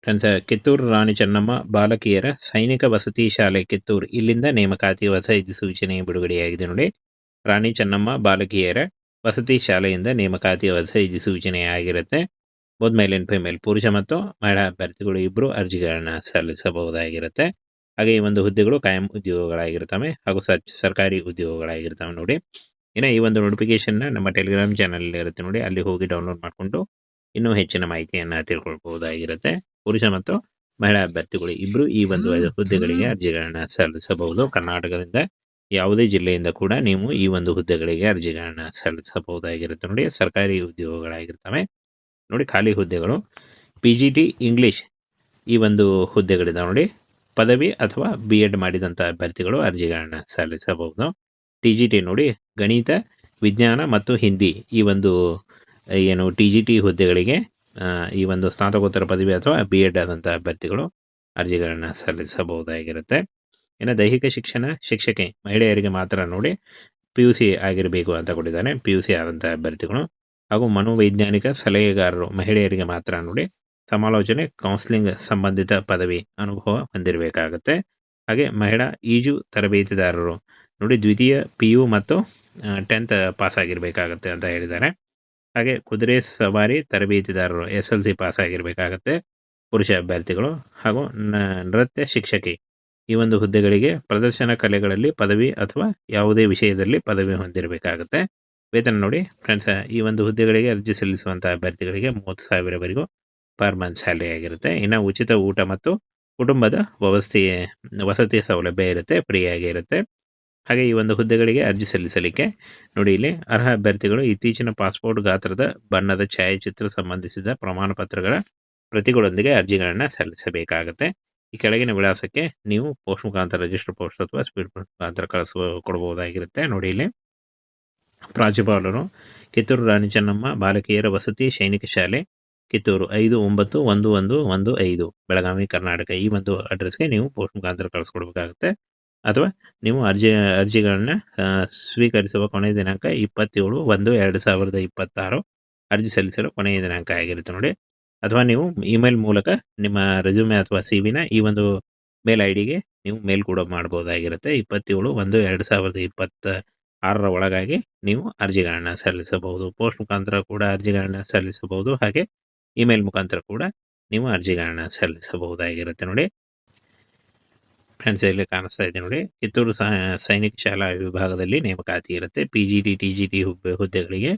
Friends, Kittur Rani Chennamma ಬಾಲಕಿಯರ ಸೈನಿಕ ವಸತಿ ಶಾಲೆ ಕಿತ್ತೂರು ಇಲ್ಲಿಂದ ನೇಮಕಾತಿ ಹೊಸ ಸೂಚನೆ ಬಿಡುಗಡೆಯಾಗಿದೆ ನೋಡಿ. ರಾಣಿ ಚೆನ್ನಮ್ಮ ಬಾಲಕಿಯರ ವಸತಿ ಶಾಲೆಯಿಂದ ನೇಮಕಾತಿ ಹೊಸ ಸೂಚನೆ ಆಗಿರುತ್ತೆ. ಬೋತ್ ಮೇಲ್ ಅಂಡ್ ಫಿಮೇಲ್, ಪುರುಷ ಮತ್ತು ಮಹಿಳಾ ಅಭ್ಯರ್ಥಿಗಳು ಇಬ್ಬರು ಅರ್ಜಿಗಳನ್ನ ಸಲ್ಲಿಸಬಹುದಾಗಿರುತ್ತೆ. ಹಾಗೆ ಈ ಒಂದು ಹುದ್ದೆಗಳು ಕಾಯಂ ಉದ್ಯೋಗಗಳಾಗಿರ್ತವೆ ಹಾಗೂ ಸರ್ಕಾರಿ ಉದ್ಯೋಗಗಳಾಗಿರ್ತವೆ ನೋಡಿ. ಇನ್ನು ಈ ಒಂದು ನೋಟಿಫಿಕೇಶನ್ನ ನಮ್ಮ ಟೆಲಿಗ್ರಾಮ್ ಚಾನಲ್ ಇರುತ್ತೆ ನೋಡಿ, ಅಲ್ಲಿ ಹೋಗಿ ಡೌನ್ಲೋಡ್ ಮಾಡಿಕೊಂಡು ಇನ್ನೂ ಹೆಚ್ಚಿನ ಮಾಹಿತಿಯನ್ನು ತಿಳ್ಕೊಳ್ಬಹುದಾಗಿರುತ್ತೆ. ಪುರುಷ ಮತ್ತು ಮಹಿಳಾ ಅಭ್ಯರ್ಥಿಗಳು ಇಬ್ಬರು ಈ ಒಂದು ಹುದ್ದೆಗಳಿಗೆ ಅರ್ಜಿಗಳನ್ನ ಸಲ್ಲಿಸಬಹುದು. ಕರ್ನಾಟಕದಿಂದ ಯಾವುದೇ ಜಿಲ್ಲೆಯಿಂದ ಕೂಡ ನೀವು ಈ ಒಂದು ಹುದ್ದೆಗಳಿಗೆ ಅರ್ಜಿಗಳನ್ನ ಸಲ್ಲಿಸಬಹುದಾಗಿರುತ್ತೆ ನೋಡಿ. ಸರ್ಕಾರಿ ಉದ್ಯೋಗಗಳಾಗಿರ್ತವೆ ನೋಡಿ. ಖಾಲಿ ಹುದ್ದೆಗಳು PGT ಇಂಗ್ಲಿಷ್ ಈ ಒಂದು ಹುದ್ದೆಗಳಿದಾವೆ ನೋಡಿ. ಪದವಿ ಅಥವಾ BEd ಮಾಡಿದಂಥ ಅಭ್ಯರ್ಥಿಗಳು ಅರ್ಜಿಗಳನ್ನ ಸಲ್ಲಿಸಬಹುದು. TGT ನೋಡಿ, ಗಣಿತ, ವಿಜ್ಞಾನ ಮತ್ತು ಹಿಂದಿ ಈ ಒಂದು ಏನು TGT ಹುದ್ದೆಗಳಿಗೆ ಈ ಒಂದು ಸ್ನಾತಕೋತ್ತರ ಪದವಿ ಅಥವಾ BEd ಆದಂಥ ಅಭ್ಯರ್ಥಿಗಳು ಅರ್ಜಿಗಳನ್ನ ಸಲ್ಲಿಸಬಹುದಾಗಿರುತ್ತೆ. ಇನ್ನು ದೈಹಿಕ ಶಿಕ್ಷಣ ಶಿಕ್ಷಕಿ ಮಹಿಳೆಯರಿಗೆ ಮಾತ್ರ ನೋಡಿ, PUC ಆಗಿರಬೇಕು ಅಂತ ಕೊಟ್ಟಿದ್ದಾನೆ. PUC ಆದಂಥ ಅಭ್ಯರ್ಥಿಗಳು ಹಾಗೂ ಮನೋವೈಜ್ಞಾನಿಕ ಸಲಹೆಗಾರರು ಮಹಿಳೆಯರಿಗೆ ಮಾತ್ರ ನೋಡಿ, ಸಮಾಲೋಚನೆ ಕೌನ್ಸಿಲಿಂಗ್ ಸಂಬಂಧಿತ ಪದವಿ ಅನುಭವ ಹೊಂದಿರಬೇಕಾಗತ್ತೆ. ಹಾಗೆ ಮಹಿಳಾ ಈಜು ತರಬೇತಿದಾರರು ನೋಡಿ, ದ್ವಿತೀಯ PU ಮತ್ತು 10th ಪಾಸ್ ಆಗಿರಬೇಕಾಗತ್ತೆ ಅಂತ ಹೇಳಿದ್ದಾರೆ. ಹಾಗೆ ಕುದುರೆ ಸವಾರಿ ತರಬೇತಿದಾರರು SLC ಪಾಸ್ ಆಗಿರಬೇಕಾಗತ್ತೆ ಪುರುಷ ಅಭ್ಯರ್ಥಿಗಳು. ಹಾಗೂ ನೃತ್ಯ ಶಿಕ್ಷಕಿ ಈ ಒಂದು ಹುದ್ದೆಗಳಿಗೆ ಪ್ರದರ್ಶನ ಕಲೆಗಳಲ್ಲಿ ಪದವಿ ಅಥವಾ ಯಾವುದೇ ವಿಷಯದಲ್ಲಿ ಪದವಿ ಹೊಂದಿರಬೇಕಾಗುತ್ತೆ. ವೇತನ ನೋಡಿ ಫ್ರೆಂಡ್ಸ್, ಈ ಒಂದು ಹುದ್ದೆಗಳಿಗೆ ಅರ್ಜಿ ಸಲ್ಲಿಸುವಂಥ ಅಭ್ಯರ್ಥಿಗಳಿಗೆ 30,000ವರೆಗೂ ಪರ್ ಮಂತ್ ಸ್ಯಾಲರಿ ಆಗಿರುತ್ತೆ. ಇನ್ನು ಉಚಿತ ಊಟ ಮತ್ತು ಕುಟುಂಬದ ವಸತಿ ಸೌಲಭ್ಯ ಇರುತ್ತೆ, ಫ್ರೀ ಆಗಿ ಇರುತ್ತೆ. ಹಾಗೆ ಈ ಒಂದು ಹುದ್ದೆಗಳಿಗೆ ಅರ್ಜಿ ಸಲ್ಲಿಸಲಿಕ್ಕೆ ನೋಡಿ, ಇಲ್ಲಿ ಅರ್ಹ ಅಭ್ಯರ್ಥಿಗಳು ಇತ್ತೀಚಿನ ಪಾಸ್ಪೋರ್ಟ್ ಗಾತ್ರದ ಬಣ್ಣದ ಛಾಯಾಚಿತ್ರ ಸಂಬಂಧಿಸಿದ ಪ್ರಮಾಣ ಪತ್ರಗಳ ಪ್ರತಿಗಳೊಂದಿಗೆ ಅರ್ಜಿಗಳನ್ನು ಸಲ್ಲಿಸಬೇಕಾಗತ್ತೆ. ಈ ಕೆಳಗಿನ ವಿಳಾಸಕ್ಕೆ ನೀವು ಪೋಸ್ಟ್ ಮುಖಾಂತರ, ರಿಜಿಸ್ಟರ್ ಪೋಸ್ಟ್ ಅಥವಾ ಸ್ಪೀಡ್ ಪೋಸ್ಟ್ ಮುಖಾಂತರ ಕೊಡಬಹುದಾಗಿರುತ್ತೆ ನೋಡಿ. ಇಲ್ಲಿ ಪ್ರಾಂಶುಪಾಲರು ಕಿತ್ತೂರು ರಾಣಿ ಚೆನ್ನಮ್ಮ ಬಾಲಕಿಯರ ವಸತಿ ಸೈನಿಕ ಶಾಲೆ ಕಿತ್ತೂರು 591115 ಬೆಳಗಾವಿ ಕರ್ನಾಟಕ ಈ ಒಂದು ಅಡ್ರೆಸ್ಗೆ ನೀವು ಪೋಸ್ಟ್ ಮುಖಾಂತರ ಕಳಿಸ್ಕೊಡ್ಬೇಕಾಗುತ್ತೆ. ಅಥವಾ ನೀವು ಅರ್ಜಿಗಳನ್ನ ಸ್ವೀಕರಿಸುವ ಕೊನೆಯ ದಿನಾಂಕ 27/1/2026 ಅರ್ಜಿ ಸಲ್ಲಿಸಲು ಕೊನೆಯ ದಿನಾಂಕ ಆಗಿರುತ್ತೆ ನೋಡಿ. ಅಥವಾ ನೀವು ಇಮೇಲ್ ಮೂಲಕ ನಿಮ್ಮ ರೆಸ್ಯೂಮೆ ಅಥವಾ CV ಈ ಒಂದು ಮೇಲ್ IDಗೆ ನೀವು ಮೇಲ್ ಕೂಡ ಮಾಡ್ಬೋದಾಗಿರುತ್ತೆ. 27/1/2026 ಒಳಗಾಗಿ ನೀವು ಅರ್ಜಿಗಳನ್ನ ಸಲ್ಲಿಸಬಹುದು. ಪೋಸ್ಟ್ ಮುಖಾಂತರ ಕೂಡ ಅರ್ಜಿಗಳನ್ನ ಸಲ್ಲಿಸಬಹುದು. ಹಾಗೆ ಇಮೇಲ್ ಮುಖಾಂತರ ಕೂಡ ನೀವು ಅರ್ಜಿಗಳನ್ನ ಸಲ್ಲಿಸಬಹುದಾಗಿರುತ್ತೆ ನೋಡಿ. ಫ್ರೆಂಡ್ಸ್, ಇಲ್ಲಿ ಕಾಣಿಸ್ತಾ ಇದೆ ನೋಡಿ, ಕಿತ್ತೂರು ಸೈನಿಕ ಶಾಲಾ ವಿಭಾಗದಲ್ಲಿ ನೇಮಕಾತಿ ಇರುತ್ತೆ. PGT TGT ಹುದ್ದೆಗಳಿಗೆ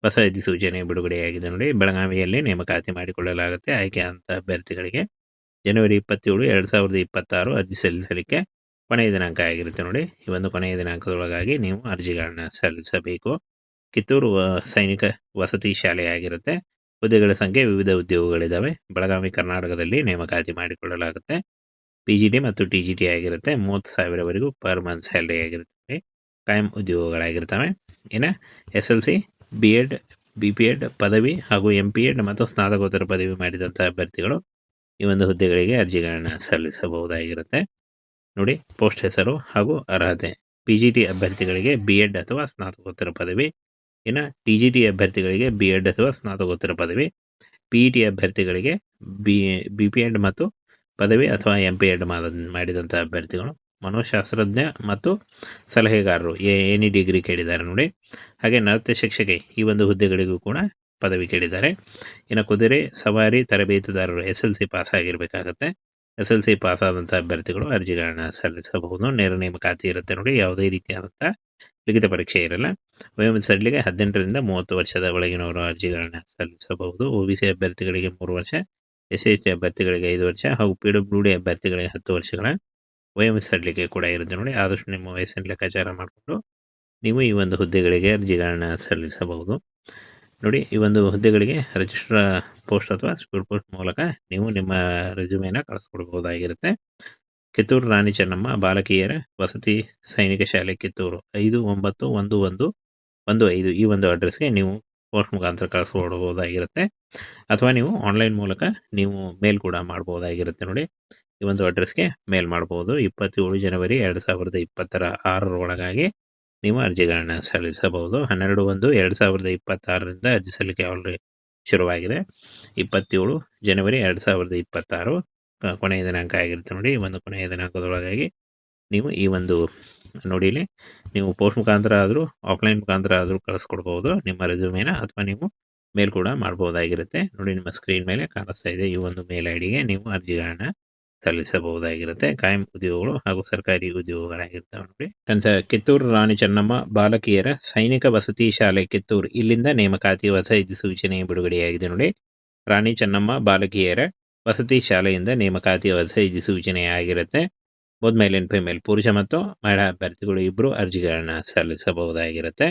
ಹೊಸ ಅಧಿಸೂಚನೆ ಬಿಡುಗಡೆಯಾಗಿದೆ ನೋಡಿ. ಬೆಳಗಾವಿಯಲ್ಲಿ ನೇಮಕಾತಿ ಮಾಡಿಕೊಳ್ಳಲಾಗುತ್ತೆ. ಆಯ್ಕೆಯಾದಂಥ ಅಭ್ಯರ್ಥಿಗಳಿಗೆ ಜನವರಿ 27, 2026 ಅರ್ಜಿ ಸಲ್ಲಿಸಲಿಕ್ಕೆ ಕೊನೆಯ ದಿನಾಂಕ ಆಗಿರುತ್ತೆ ನೋಡಿ. ಈ ಒಂದು ಕೊನೆಯ ದಿನಾಂಕದೊಳಗಾಗಿ ನೀವು ಅರ್ಜಿಗಳನ್ನ ಸಲ್ಲಿಸಬೇಕು. ಕಿತ್ತೂರು ಸೈನಿಕ ವಸತಿ ಶಾಲೆ ಆಗಿರುತ್ತೆ. ಹುದ್ದೆಗಳ ಸಂಖ್ಯೆ ವಿವಿಧ ಉದ್ಯೋಗಗಳಿದ್ದಾವೆ. ಬೆಳಗಾವಿ ಕರ್ನಾಟಕದಲ್ಲಿ ನೇಮಕಾತಿ ಮಾಡಿಕೊಳ್ಳಲಾಗುತ್ತೆ. PGT ಮತ್ತು TGT ಆಗಿರುತ್ತೆ. 30,000ವರೆಗೂ ಪರ್ ಮಂತ್ ಸ್ಯಾಲರಿ ಆಗಿರುತ್ತೆ. ಕಾಯಂ ಉದ್ಯೋಗಗಳಾಗಿರ್ತವೆ. ಇನ್ನು SLC, BEd, BPEd ಪದವಿ ಹಾಗೂ MPEd ಮತ್ತು ಸ್ನಾತಕೋತ್ತರ ಪದವಿ ಮಾಡಿದಂಥ ಅಭ್ಯರ್ಥಿಗಳು ಈ ಒಂದು ಹುದ್ದೆಗಳಿಗೆ ಅರ್ಜಿಗಳನ್ನ ಸಲ್ಲಿಸಬಹುದಾಗಿರುತ್ತೆ ನೋಡಿ. ಪೋಸ್ಟ್ ಹೆಸರು ಹಾಗೂ ಅರ್ಹತೆ PGT ಅಭ್ಯರ್ಥಿಗಳಿಗೆ BEd ಅಥವಾ ಸ್ನಾತಕೋತ್ತರ ಪದವಿ. ಇನ್ನು TGT ಅಭ್ಯರ್ಥಿಗಳಿಗೆ BEd ಅಥವಾ ಸ್ನಾತಕೋತ್ತರ ಪದವಿ. PET ಅಭ್ಯರ್ಥಿಗಳಿಗೆ BPEd ಮತ್ತು ಪದವಿ ಅಥವಾ MPEd ಮಾಡಿದಂಥ ಅಭ್ಯರ್ಥಿಗಳು. ಮನೋಶಾಸ್ತ್ರಜ್ಞ ಮತ್ತು ಸಲಹೆಗಾರರು ಎನಿ ಡಿಗ್ರಿ ಕೇಳಿದ್ದಾರೆ ನೋಡಿ. ಹಾಗೆ ನೃತ್ಯ ಶಿಕ್ಷಕಿ ಈ ಒಂದು ಹುದ್ದೆಗಳಿಗೂ ಕೂಡ ಪದವಿ ಕೇಳಿದ್ದಾರೆ. ಇನ್ನು ಕುದುರೆ ಸವಾರಿ ತರಬೇತುದಾರರು SLC ಪಾಸ್ ಆಗಿರಬೇಕಾಗತ್ತೆ. SLC ಪಾಸ್ ಆದಂಥ ಅಭ್ಯರ್ಥಿಗಳು ಅರ್ಜಿಗಳನ್ನ ಸಲ್ಲಿಸಬಹುದು. ನೇರ ನೇಮಕಾತಿ ಇರುತ್ತೆ ನೋಡಿ, ಯಾವುದೇ ರೀತಿಯಾದಂಥ ಲಿಖಿತ ಪರೀಕ್ಷೆ ಇರಲ್ಲ. ವಯೋಮಿತಿ 18ರಿಂದ 30 ವರ್ಷದ ಒಳಗಿನವರು ಅರ್ಜಿಗಳನ್ನ ಸಲ್ಲಿಸಬಹುದು. OBC ಅಭ್ಯರ್ಥಿಗಳಿಗೆ 3 ವರ್ಷ, SC ಅಭ್ಯರ್ಥಿಗಳಿಗೆ 5 ವರ್ಷ ಹಾಗೂ PWD ಅಭ್ಯರ್ಥಿಗಳಿಗೆ 10 ವರ್ಷಗಳ ವಯೋಮಿತಿ ಸಡಿಲಿಕೆ ಕೂಡ ಇರುತ್ತೆ ನೋಡಿ. ಆದಷ್ಟು ನಿಮ್ಮ ವಯಸ್ಸಿನ ಲೆಕ್ಕಾಚಾರ ಮಾಡಿಕೊಂಡು ನೀವು ಈ ಒಂದು ಹುದ್ದೆಗಳಿಗೆ ಅರ್ಜಿಗಳನ್ನ ಸಲ್ಲಿಸಬಹುದು ನೋಡಿ. ಈ ಒಂದು ಹುದ್ದೆಗಳಿಗೆ ರಿಜಿಸ್ಟರ್ ಪೋಸ್ಟ್ ಅಥವಾ ಸ್ಪೀಡ್ ಪೋಸ್ಟ್ ಮೂಲಕ ನೀವು ನಿಮ್ಮ ರೆಸ್ಯೂಮೆನ ಕಳಿಸ್ಕೊಡ್ಬಹುದಾಗಿರುತ್ತೆ. ಕಿತ್ತೂರು ರಾಣಿ ಚೆನ್ನಮ್ಮ ಬಾಲಕಿಯರ ವಸತಿ ಸೈನಿಕ ಶಾಲೆ ಕಿತ್ತೂರು 591115 ಈ ಒಂದು ಅಡ್ರೆಸ್ಗೆ ನೀವು ಪೋಸ್ಟ್ ಮುಖಾಂತರ ಕಳಿಸ್ಕೊಡ್ಬೋದಾಗಿರುತ್ತೆ. ಅಥವಾ ನೀವು ಆನ್ಲೈನ್ ಮೂಲಕ ನೀವು ಮೇಲ್ ಕೂಡ ಮಾಡ್ಬೋದಾಗಿರುತ್ತೆ ನೋಡಿ. ಈ ಒಂದು ಅಡ್ರೆಸ್ಗೆ ಮೇಲ್ ಮಾಡ್ಬೋದು. 27 ಜನವರಿ 2026 ಒಳಗಾಗಿ ನೀವು ಅರ್ಜಿಗಳನ್ನ ಸಲ್ಲಿಸಬಹುದು. 12/1/2026 ಅರ್ಜಿ ಸಲ್ಲಿಕೆ ಆಲ್ರೆಡಿ ಶುರುವಾಗಿದೆ. 27 ಜನವರಿ 2026 ಕೊನೆಯ ದಿನಾಂಕ ಆಗಿರುತ್ತೆ ನೋಡಿ. ಈ ಒಂದು ಕೊನೆಯ ದಿನಾಂಕದೊಳಗಾಗಿ ನೀವು ಈ ಒಂದು ನೋಡಿ ಇಲ್ಲಿ ನೀವು ಪೋಸ್ಟ್ ಮುಖಾಂತರ ಆದರೂ ಆಫ್ಲೈನ್ ಮುಖಾಂತರ ಆದರೂ ಕಳಿಸ್ಕೊಡ್ಬೋದು ನಿಮ್ಮ ರೆಸ್ಯೂಮೇನ, ಅಥವಾ ನೀವು ಮೇಲ್ ಕೂಡ ಮಾಡ್ಬೋದಾಗಿರುತ್ತೆ. ನೋಡಿ ನಿಮ್ಮ ಸ್ಕ್ರೀನ್ ಮೇಲೆ ಕಾಣಿಸ್ತಾ ಇದೆ. ಈ ಒಂದು ಮೇಲ್ ಐಡಿಗೆ ನೀವು ಅರ್ಜಿಗಳನ್ನ ಸಲ್ಲಿಸಬಹುದಾಗಿರುತ್ತೆ. ಕಾಯಂ ಉದ್ಯೋಗಗಳು ಹಾಗೂ ಸರ್ಕಾರಿ ಉದ್ಯೋಗಗಳಾಗಿರ್ತವೆ ನೋಡಿ. ಕಿತ್ತೂರು ರಾಣಿ ಚೆನ್ನಮ್ಮ ಬಾಲಕಿಯರ ಸೈನಿಕ ವಸತಿ ಶಾಲೆ ಕಿತ್ತೂರು ಇಲ್ಲಿಂದ ನೇಮಕಾತಿ ಹೊಸ ಸೂಚನೆ ಬಿಡುಗಡೆಯಾಗಿದೆ ನೋಡಿ. ರಾಣಿ ಚೆನ್ನಮ್ಮ ಬಾಲಕಿಯರ ವಸತಿ ಶಾಲೆಯಿಂದ ನೇಮಕಾತಿ ಹೊಸ ಸೂಚನೆ ಆಗಿರುತ್ತೆ. ಬೋತ್ ಮೇಲ್ ಅಂಡ್ ಫಿಮೇಲ್, ಪುರುಷ ಮತ್ತು ಮಹಿಳಾ ಅಭ್ಯರ್ಥಿಗಳು ಇಬ್ಬರು ಅರ್ಜಿಗಳನ್ನ ಸಲ್ಲಿಸಬಹುದಾಗಿರುತ್ತೆ.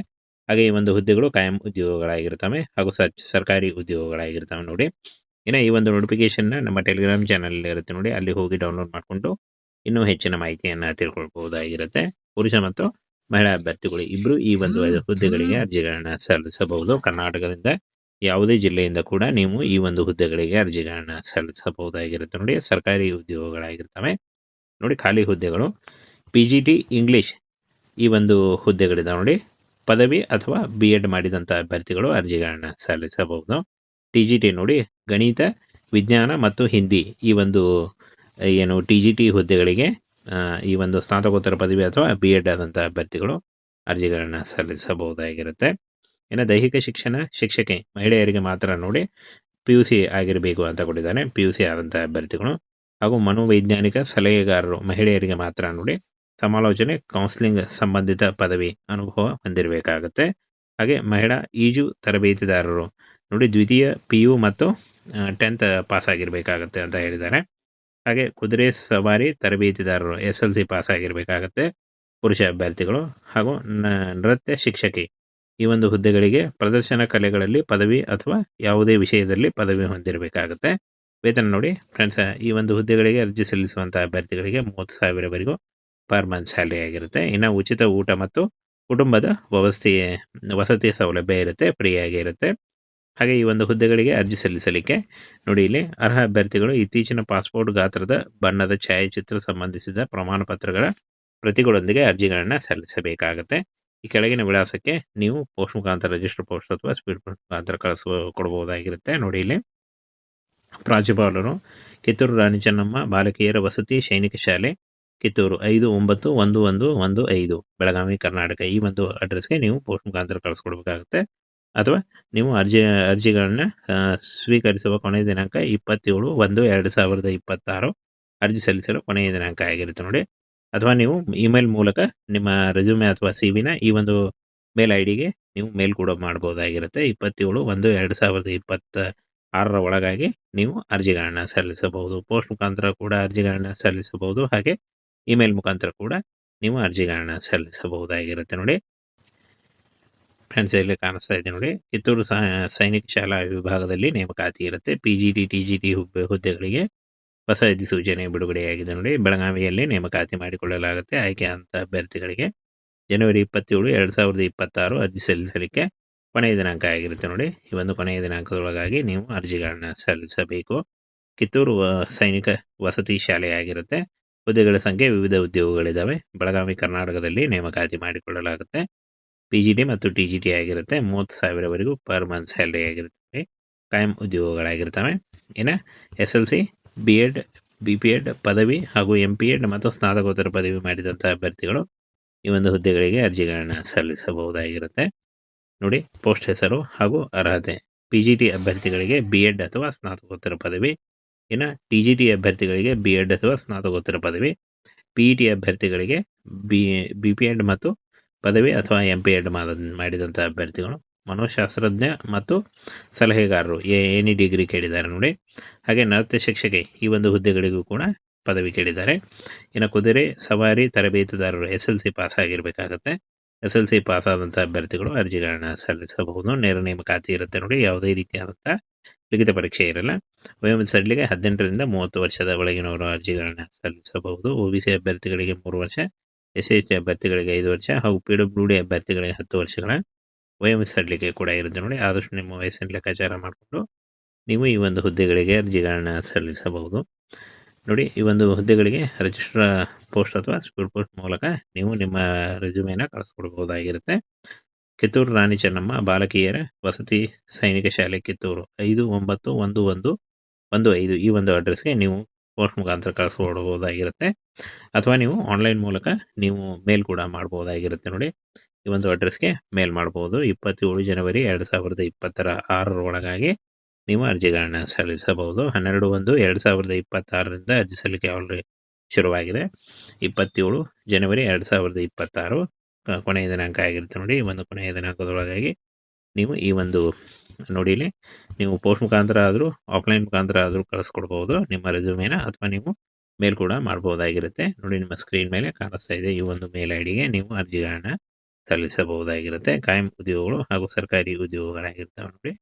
ಹಾಗೆ ಈ ಒಂದು ಹುದ್ದೆಗಳು ಕಾಯಂ ಉದ್ಯೋಗಗಳಾಗಿರ್ತವೆ ಹಾಗೂ ಸರ್ಕಾರಿ ಉದ್ಯೋಗಗಳಾಗಿರ್ತವೆ ನೋಡಿ. ಇನ್ನು ಈ ಒಂದು ನೋಟಿಫಿಕೇಶನ್ನ ನಮ್ಮ ಟೆಲಿಗ್ರಾಮ್ ಚಾನಲ್ ಇರುತ್ತೆ ನೋಡಿ, ಅಲ್ಲಿ ಹೋಗಿ ಡೌನ್ಲೋಡ್ ಮಾಡಿಕೊಂಡು ಇನ್ನೂ ಹೆಚ್ಚಿನ ಮಾಹಿತಿಯನ್ನು ತಿಳ್ಕೊಳ್ಬಹುದಾಗಿರುತ್ತೆ. ಪುರುಷ ಮತ್ತು ಮಹಿಳಾ ಅಭ್ಯರ್ಥಿಗಳು ಇಬ್ಬರು ಈ ಒಂದು ಹುದ್ದೆಗಳಿಗೆ ಅರ್ಜಿಗಳನ್ನ ಸಲ್ಲಿಸಬಹುದು. ಕರ್ನಾಟಕದಿಂದ ಯಾವುದೇ ಜಿಲ್ಲೆಯಿಂದ ಕೂಡ ನೀವು ಈ ಒಂದು ಹುದ್ದೆಗಳಿಗೆ ಅರ್ಜಿಗಳನ್ನ ಸಲ್ಲಿಸಬಹುದಾಗಿರುತ್ತೆ ನೋಡಿ. ಸರ್ಕಾರಿ ಉದ್ಯೋಗಗಳಾಗಿರ್ತವೆ ನೋಡಿ. ಖಾಲಿ ಹುದ್ದೆಗಳು PGT ಇಂಗ್ಲಿಷ್ ಈ ಒಂದು ಹುದ್ದೆಗಳಿದಾವೆ ನೋಡಿ. ಪದವಿ ಅಥವಾ BEd ಮಾಡಿದಂಥ ಅಭ್ಯರ್ಥಿಗಳು ಅರ್ಜಿಗಳನ್ನ ಸಲ್ಲಿಸಬಹುದು. TGT ನೋಡಿ, ಗಣಿತ, ವಿಜ್ಞಾನ ಮತ್ತು ಹಿಂದಿ ಈ ಒಂದು ಏನು TGT ಹುದ್ದೆಗಳಿಗೆ ಈ ಒಂದು ಸ್ನಾತಕೋತ್ತರ ಪದವಿ ಅಥವಾ BEd ಆದಂಥ ಅಭ್ಯರ್ಥಿಗಳು ಅರ್ಜಿಗಳನ್ನ ಸಲ್ಲಿಸಬಹುದಾಗಿರುತ್ತೆ. ಇನ್ನು ದೈಹಿಕ ಶಿಕ್ಷಣ ಶಿಕ್ಷಕಿ ಮಹಿಳೆಯರಿಗೆ ಮಾತ್ರ ನೋಡಿ, PUC ಆಗಿರಬೇಕು ಅಂತ ಕೊಟ್ಟಿದ್ದಾನೆ. PUC ಆದಂಥ ಅಭ್ಯರ್ಥಿಗಳು ಹಾಗೂ ಮನೋವೈಜ್ಞಾನಿಕ ಸಲಹೆಗಾರರು ಮಹಿಳೆಯರಿಗೆ ಮಾತ್ರ ನೋಡಿ, ಸಮಾಲೋಚನೆ ಕೌನ್ಸಿಲಿಂಗ್ ಸಂಬಂಧಿತ ಪದವಿ ಅನುಭವ ಹೊಂದಿರಬೇಕಾಗುತ್ತೆ. ಹಾಗೆ ಮಹಿಳಾ ಈಜು ತರಬೇತಿದಾರರು ನೋಡಿ, ದ್ವಿತೀಯ PU ಮತ್ತು 10th ಪಾಸ್ ಆಗಿರಬೇಕಾಗತ್ತೆ ಅಂತ ಹೇಳಿದ್ದಾರೆ. ಹಾಗೆ ಕುದುರೆ ಸವಾರಿ ತರಬೇತಿದಾರರು SLC ಪಾಸ್ ಆಗಿರಬೇಕಾಗತ್ತೆ ಪುರುಷ ಅಭ್ಯರ್ಥಿಗಳು. ಹಾಗೂ ನೃತ್ಯ ಶಿಕ್ಷಕಿ ಈ ಒಂದು ಹುದ್ದೆಗಳಿಗೆ ಪ್ರದರ್ಶನ ಕಲೆಗಳಲ್ಲಿ ಪದವಿ ಅಥವಾ ಯಾವುದೇ ವಿಷಯದಲ್ಲಿ ಪದವಿ ಹೊಂದಿರಬೇಕಾಗುತ್ತೆ. ವೇತನ ನೋಡಿ ಫ್ರೆಂಡ್ಸ್, ಈ ಒಂದು ಹುದ್ದೆಗಳಿಗೆ ಅರ್ಜಿ ಸಲ್ಲಿಸುವಂಥ ಅಭ್ಯರ್ಥಿಗಳಿಗೆ 30,000ವರೆಗೂ ಪರ್ ಮಂತ್ ಸ್ಯಾಲರಿ ಆಗಿರುತ್ತೆ. ಇನ್ನು ಉಚಿತ ಊಟ ಮತ್ತು ಕುಟುಂಬದ ವಸತಿ ಸೌಲಭ್ಯ ಇರುತ್ತೆ, ಫ್ರೀ ಆಗಿರುತ್ತೆ. ಹಾಗೆ ಈ ಒಂದು ಹುದ್ದೆಗಳಿಗೆ ಅರ್ಜಿ ಸಲ್ಲಿಸಲಿಕ್ಕೆ ನೋಡಿ, ಇಲ್ಲಿ ಅರ್ಹ ಅಭ್ಯರ್ಥಿಗಳು ಇತ್ತೀಚಿನ ಪಾಸ್ಪೋರ್ಟ್ ಗಾತ್ರದ ಬಣ್ಣದ ಛಾಯಾಚಿತ್ರ ಸಂಬಂಧಿಸಿದ ಪ್ರಮಾಣ ಪತ್ರಗಳ ಪ್ರತಿಗಳೊಂದಿಗೆ ಅರ್ಜಿಗಳನ್ನು ಸಲ್ಲಿಸಬೇಕಾಗತ್ತೆ. ಈ ಕೆಳಗಿನ ವಿಳಾಸಕ್ಕೆ ನೀವು ಪೋಸ್ಟ್ ಮುಖಾಂತರ ರಿಜಿಸ್ಟರ್ ಪೋಸ್ಟ್ ಅಥವಾ ಸ್ಪೀಡ್ ಪೋಸ್ಟ್ ಮುಖಾಂತರ ಕೊಡಬಹುದಾಗಿರುತ್ತೆ. ನೋಡಿ ಇಲ್ಲಿ ಪ್ರಾಂಶುಪಾಲರು ಕಿತ್ತೂರು ರಾಣಿ ಚೆನ್ನಮ್ಮ ಬಾಲಕಿಯರ ವಸತಿ ಸೈನಿಕ ಶಾಲೆ ಕಿತ್ತೂರು 591115 ಬೆಳಗಾವಿ ಕರ್ನಾಟಕ ಈ ಒಂದು ಅಡ್ರೆಸ್ಗೆ ನೀವು ಪೋಸ್ಟ್ ಮುಖಾಂತರ ಕಳಿಸ್ಕೊಡ್ಬೇಕಾಗುತ್ತೆ. ಅಥವಾ ನೀವು ಅರ್ಜಿಗಳನ್ನ ಸ್ವೀಕರಿಸುವ ಕೊನೆಯ ದಿನಾಂಕ 27/1/2026 ಅರ್ಜಿ ಸಲ್ಲಿಸಲು ಕೊನೆಯ ದಿನಾಂಕ ಆಗಿರುತ್ತೆ ನೋಡಿ. ಅಥವಾ ನೀವು ಇಮೇಲ್ ಮೂಲಕ ನಿಮ್ಮ ರೆಸ್ಯೂಮೆ ಅಥವಾ CVನ ಈ ಒಂದು ಮೇಲ್ ಐಡಿಗೆ ನೀವು ಮೇಲ್ ಕೂಡ ಮಾಡ್ಬೋದಾಗಿರುತ್ತೆ. 27/1/2026 ಒಳಗಾಗಿ ನೀವು ಅರ್ಜಿಗಳನ್ನ ಸಲ್ಲಿಸಬಹುದು. ಪೋಸ್ಟ್ ಮುಖಾಂತರ ಕೂಡ ಅರ್ಜಿಗಳನ್ನ ಸಲ್ಲಿಸಬಹುದು. ಹಾಗೆ ಇಮೇಲ್ ಮುಖಾಂತರ ಕೂಡ ನೀವು ಅರ್ಜಿಗಳನ್ನ ಸಲ್ಲಿಸಬಹುದಾಗಿರುತ್ತೆ ನೋಡಿ. ಫ್ರೆಂಡ್ಸ್, ಇಲ್ಲಿ ಕಾಣಿಸ್ತಾ ಇದೆ ನೋಡಿ, ಕಿತ್ತೂರು ಸೈನಿಕ ಶಾಲಾ ವಿಭಾಗದಲ್ಲಿ ನೇಮಕಾತಿ ಇರುತ್ತೆ. PGT TGT ಹುದ್ದೆಗಳಿಗೆ ಹೊಸ ಅಧಿಸೂಚನೆ ಬಿಡುಗಡೆಯಾಗಿದೆ ನೋಡಿ. ಬೆಳಗಾವಿಯಲ್ಲಿ ನೇಮಕಾತಿ ಮಾಡಿಕೊಳ್ಳಲಾಗುತ್ತೆ. ಆಯ್ಕೆಯಾದಂಥ ಅಭ್ಯರ್ಥಿಗಳಿಗೆ ಜನವರಿ 27, 2026 ಅರ್ಜಿ ಸಲ್ಲಿಸಲಿಕ್ಕೆ ಕೊನೆಯ ದಿನಾಂಕ ಆಗಿರುತ್ತೆ ನೋಡಿ. ಈ ಒಂದು ಕೊನೆಯ ದಿನಾಂಕದೊಳಗಾಗಿ ನೀವು ಅರ್ಜಿಗಳನ್ನ ಸಲ್ಲಿಸಬೇಕು. ಕಿತ್ತೂರು ಸೈನಿಕ ವಸತಿ ಶಾಲೆ ಆಗಿರುತ್ತೆ. ಹುದ್ದೆಗಳ ಸಂಖ್ಯೆ ವಿವಿಧ ಉದ್ಯೋಗಗಳಿದ್ದಾವೆ. ಬೆಳಗಾವಿ ಕರ್ನಾಟಕದಲ್ಲಿ ನೇಮಕಾತಿ ಮಾಡಿಕೊಳ್ಳಲಾಗುತ್ತೆ. PGT ಮತ್ತು TGT ಆಗಿರುತ್ತೆ. 30,000ವರೆಗೂ ಪರ್ ಮಂತ್ ಸ್ಯಾಲರಿ ಆಗಿರುತ್ತೆ. ಕಾಯಂ ಉದ್ಯೋಗಗಳಾಗಿರ್ತವೆ. ಇನ್ನು SLC BEd BPEd ಪದವಿ ಹಾಗೂ MPEd ಮತ್ತು ಸ್ನಾತಕೋತ್ತರ ಪದವಿ ಮಾಡಿದಂಥ ಅಭ್ಯರ್ಥಿಗಳು ಈ ಒಂದು ಹುದ್ದೆಗಳಿಗೆ ಅರ್ಜಿಗಳನ್ನ ಸಲ್ಲಿಸಬಹುದಾಗಿರುತ್ತೆ ನೋಡಿ. ಪೋಸ್ಟ್ ಹೆಸರು ಹಾಗೂ ಅರ್ಹತೆ PGT ಅಭ್ಯರ್ಥಿಗಳಿಗೆ BEd ಅಥವಾ ಸ್ನಾತಕೋತ್ತರ ಪದವಿ. ಇನ್ನು TGT ಅಭ್ಯರ್ಥಿಗಳಿಗೆ BEd ಅಥವಾ ಸ್ನಾತಕೋತ್ತರ ಪದವಿ. PET ಅಭ್ಯರ್ಥಿಗಳಿಗೆ BPEd ಮತ್ತು ಪದವಿ ಅಥವಾ MPEd ಮಾಡಿದಂಥ ಅಭ್ಯರ್ಥಿಗಳು. ಮನೋಶಾಸ್ತ್ರಜ್ಞ ಮತ್ತು ಸಲಹೆಗಾರರು ಎನಿ ಡಿಗ್ರಿ ಕೇಳಿದ್ದಾರೆ ನೋಡಿ. ಹಾಗೆ ನೃತ್ಯ ಶಿಕ್ಷಕಿ ಈ ಒಂದು ಹುದ್ದೆಗಳಿಗೂ ಕೂಡ ಪದವಿ ಕೇಳಿದ್ದಾರೆ. ಇನ್ನು ಕುದುರೆ ಸವಾರಿ ತರಬೇತುದಾರರು SLC ಪಾಸ್ ಆಗಿರಬೇಕಾಗತ್ತೆ. SLC ಪಾಸ್ ಆದಂಥ ಅಭ್ಯರ್ಥಿಗಳು ಅರ್ಜಿಗಳನ್ನ ಸಲ್ಲಿಸಬಹುದು. ನೇರ ನೇಮಕಾತಿ ಇರುತ್ತೆ ನೋಡಿ. ಯಾವುದೇ ರೀತಿಯಾದಂಥ ಲಿಖಿತ ಪರೀಕ್ಷೆ ಇರಲ್ಲ. ವಯೋಮಿತಿ ಸಡಿಲಿಗೆ 18ರಿಂದ 30 ವರ್ಷದ ಒಳಗಿನವರು ಅರ್ಜಿಗಳನ್ನ ಸಲ್ಲಿಸಬಹುದು. OBC ಅಭ್ಯರ್ಥಿಗಳಿಗೆ 3 ವರ್ಷ, SC ಅಭ್ಯರ್ಥಿಗಳಿಗೆ 5 ವರ್ಷ ಹಾಗೂ PWD ಅಭ್ಯರ್ಥಿಗಳಿಗೆ 10 ವರ್ಷಗಳ ವಯೋಮಿತಿ ಸಡಿಲಿಕೆ ಕೂಡ ಇರುತ್ತೆ ನೋಡಿ. ಆದಷ್ಟು ನಿಮ್ಮ ವಯಸ್ಸಿನ ಲೆಕ್ಕಾಚಾರ ಮಾಡಿಕೊಂಡು ನೀವು ಈ ಒಂದು ಹುದ್ದೆಗಳಿಗೆ ಅರ್ಜಿಗಳನ್ನ ಸಲ್ಲಿಸಬಹುದು ನೋಡಿ. ಈ ಒಂದು ಹುದ್ದೆಗಳಿಗೆ ರಿಜಿಸ್ಟರ್ ಪೋಸ್ಟ್ ಅಥವಾ ಸ್ಪೀಡ್ ಪೋಸ್ಟ್ ಮೂಲಕ ನೀವು ನಿಮ್ಮ ರೆಸ್ಯೂಮೇನ ಕಳಿಸ್ಕೊಡ್ಬೋದಾಗಿರುತ್ತೆ. ಕಿತ್ತೂರು ರಾಣಿ ಚೆನ್ನಮ್ಮ ಬಾಲಕಿಯರ ವಸತಿ ಸೈನಿಕ ಶಾಲೆ ಕಿತ್ತೂರು 591115 ಈ ಒಂದು ಅಡ್ರೆಸ್ಗೆ ನೀವು ಪೋಸ್ಟ್ ಮುಖಾಂತರ ಕಳಿಸ್ಕೊಡ್ಬೋದಾಗಿರುತ್ತೆ. ಅಥವಾ ನೀವು ಆನ್ಲೈನ್ ಮೂಲಕ ನೀವು ಮೇಲ್ ಕೂಡ ಮಾಡ್ಬೋದಾಗಿರುತ್ತೆ ನೋಡಿ. ಈ ಒಂದು ಅಡ್ರೆಸ್ಗೆ ಮೇಲ್ ಮಾಡ್ಬೋದು. 27 ಜನವರಿ 2026 ಒಳಗಾಗಿ ನೀವು ಅರ್ಜಿಗಳನ್ನ ಸಲ್ಲಿಸಬಹುದು. 12/1/2026 ಅರ್ಜಿ ಸಲ್ಲಿಕೆ ಆಲ್ರೆಡಿ ಶುರುವಾಗಿದೆ. 27 ಜನವರಿ 2026 ಕೊನೆಯ ದಿನಾಂಕ ಆಗಿರುತ್ತೆ ನೋಡಿ. ಈ ಒಂದು ಕೊನೆಯ ದಿನಾಂಕದೊಳಗಾಗಿ ನೀವು ಈ ಒಂದು ನೋಡಿ ಇಲ್ಲಿ ನೀವು ಪೋಸ್ಟ್ ಮುಖಾಂತರ ಆದರೂ ಆಫ್ಲೈನ್ ಮುಖಾಂತರ ಆದರೂ ಕಳಿಸ್ಕೊಡ್ಬೋದು ನಿಮ್ಮ ರೆಸ್ಯೂಮೇನ, ಅಥವಾ ನೀವು ಮೇಲ್ ಕೂಡ ಮಾಡ್ಬೋದಾಗಿರುತ್ತೆ ನೋಡಿ. ನಿಮ್ಮ ಸ್ಕ್ರೀನ್ ಮೇಲೆ ಕಾಣಿಸ್ತಾ ಇದೆ ಈ ಒಂದು ಮೇಲ್ ಐಡಿಗೆ ನೀವು ಅರ್ಜಿಗಳನ್ನ ಸಲ್ಲಿಸಬಹುದಾಗಿರುತ್ತೆ. ಕಾಯಂ ಉದ್ಯೋಗಗಳು ಹಾಗೂ ಸರ್ಕಾರಿ ಉದ್ಯೋಗಗಳಾಗಿರ್ತವೆ ನೋಡಿ.